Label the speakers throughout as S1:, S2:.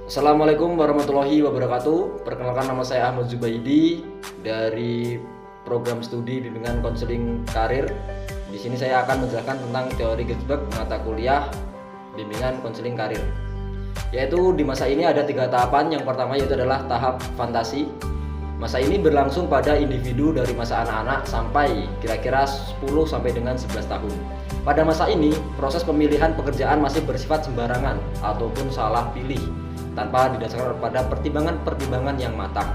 S1: Assalamualaikum warahmatullahi wabarakatuh. Perkenalkan, nama saya Ahmad Zubaidi dari program studi bimbingan konseling karir. Di sini saya akan menjelaskan tentang teori Ginsberg mata kuliah bimbingan konseling karir. Yaitu di masa ini ada 3 tahapan. Yang pertama yaitu adalah tahap fantasi. Masa ini berlangsung pada individu dari masa anak-anak sampai kira-kira 10 sampai dengan 11 tahun. Pada masa ini, proses pemilihan pekerjaan masih bersifat sembarangan ataupun salah pilih tanpa didasarkan pada pertimbangan-pertimbangan yang matang.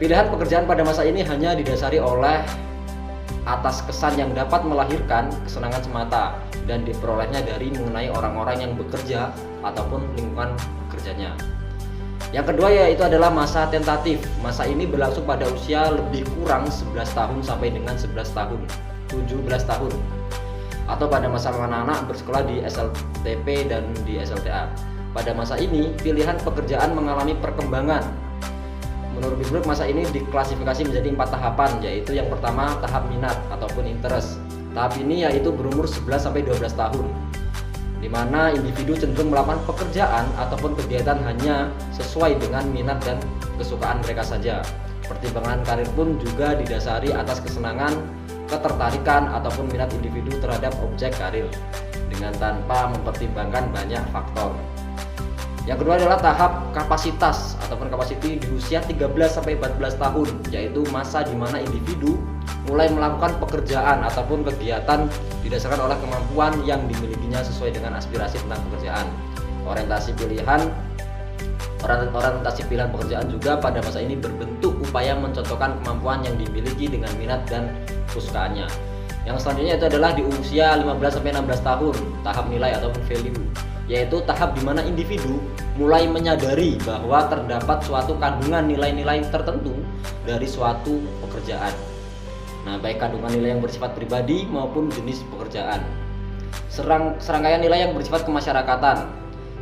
S1: Pilihan pekerjaan pada masa ini hanya didasari oleh atas kesan yang dapat melahirkan kesenangan semata dan diperolehnya dari mengenai orang-orang yang bekerja ataupun lingkungan kerjanya. Yang kedua yaitu adalah masa tentatif. Masa ini berlangsung pada usia lebih kurang 11 tahun sampai dengan 11 tahun, 17 tahun. Atau pada masa anak-anak bersekolah di SLTP dan di SLTA. Pada masa ini, pilihan pekerjaan mengalami perkembangan. Menurut Ginsberg, masa ini diklasifikasi menjadi 4 tahapan, yaitu yang pertama tahap minat ataupun interest. Tahap ini yaitu berumur 11 sampai 12 tahun, di mana individu cenderung melakukan pekerjaan ataupun kegiatan hanya sesuai dengan minat dan kesukaan mereka saja. Pertimbangan karir pun juga didasari atas kesenangan, ketertarikan ataupun minat individu terhadap objek karir dengan tanpa mempertimbangkan banyak faktor. Yang kedua adalah tahap kapasitas ataupun capacity di usia 13 sampai 14 tahun, yaitu masa di mana individu mulai melakukan pekerjaan ataupun kegiatan didasarkan oleh kemampuan yang dimilikinya sesuai dengan aspirasi tentang pekerjaan. Orientasi pilihan pekerjaan juga pada masa ini berbentuk upaya mencontohkan kemampuan yang dimiliki dengan minat dan kesukaannya. Yang selanjutnya itu adalah di usia 15 sampai 16 tahun, tahap nilai ataupun value, yaitu tahap di mana individu mulai menyadari bahwa terdapat suatu kandungan nilai-nilai tertentu dari suatu pekerjaan. Nah, baik kandungan nilai yang bersifat pribadi maupun jenis pekerjaan. Serangkaian nilai yang bersifat kemasyarakatan.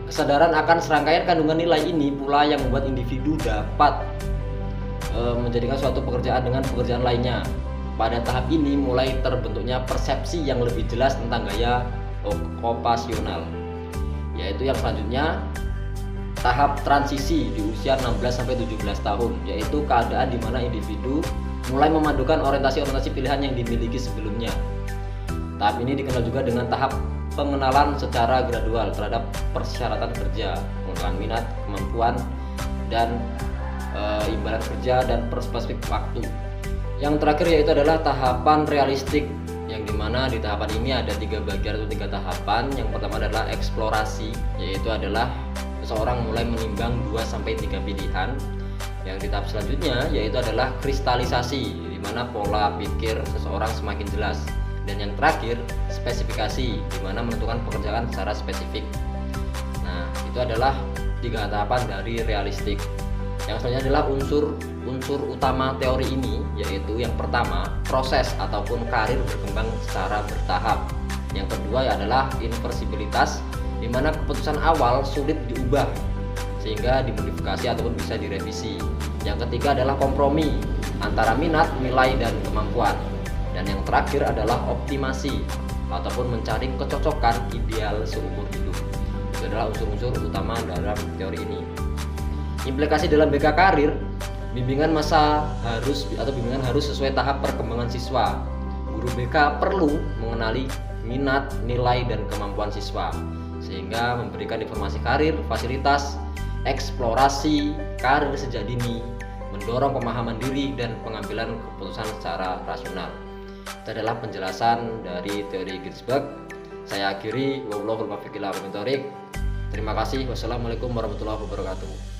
S1: Kesadaran akan serangkaian kandungan nilai ini pula yang membuat individu dapat menjadikan suatu pekerjaan dengan pekerjaan lainnya. Pada tahap ini mulai terbentuknya persepsi yang lebih jelas tentang gaya okupasional. Yaitu yang selanjutnya tahap transisi di usia 16 sampai 17 tahun, yaitu keadaan di mana individu mulai memadukan orientasi-orientasi pilihan yang dimiliki sebelumnya. Tahap ini dikenal juga dengan tahap pengenalan secara gradual terhadap persyaratan kerja, pengenalan minat, kemampuan, dan imbalan kerja dan perspektif waktu. Yang terakhir yaitu adalah tahapan realistik, yang dimana di tahapan ini ada 3 bagian atau 3 tahapan. Yang pertama adalah eksplorasi, yaitu adalah seseorang mulai menimbang 2 sampai 3 pilihan. Yang di tahap selanjutnya yaitu adalah kristalisasi, di mana pola pikir seseorang semakin jelas. Dan yang terakhir spesifikasi, di mana menentukan pekerjaan secara spesifik. Nah, itu adalah 3 tahapan dari realistik. Yang selanjutnya adalah unsur utama teori ini, yaitu yang pertama proses ataupun karir berkembang secara bertahap. Yang kedua adalah inversibilitas, di mana keputusan awal sulit diubah sehingga dimodifikasi ataupun bisa direvisi. Yang ketiga adalah kompromi antara minat, nilai, dan kemampuan. Dan yang terakhir adalah optimasi ataupun mencari kecocokan ideal seumur hidup. Itu adalah unsur-unsur utama dalam teori ini. Implikasi dalam BK karir, bimbingan harus sesuai tahap perkembangan siswa. Guru BK perlu mengenali minat, nilai, dan kemampuan siswa sehingga memberikan informasi karir, fasilitas, eksplorasi karir sejak dini, mendorong pemahaman diri dan pengambilan keputusan secara rasional. Itu adalah penjelasan dari teori Ginsberg. Saya akhiri, wallahul muwaffiq ila aqwamit thoriq. Terima kasih. Wassalamualaikum warahmatullahi wabarakatuh.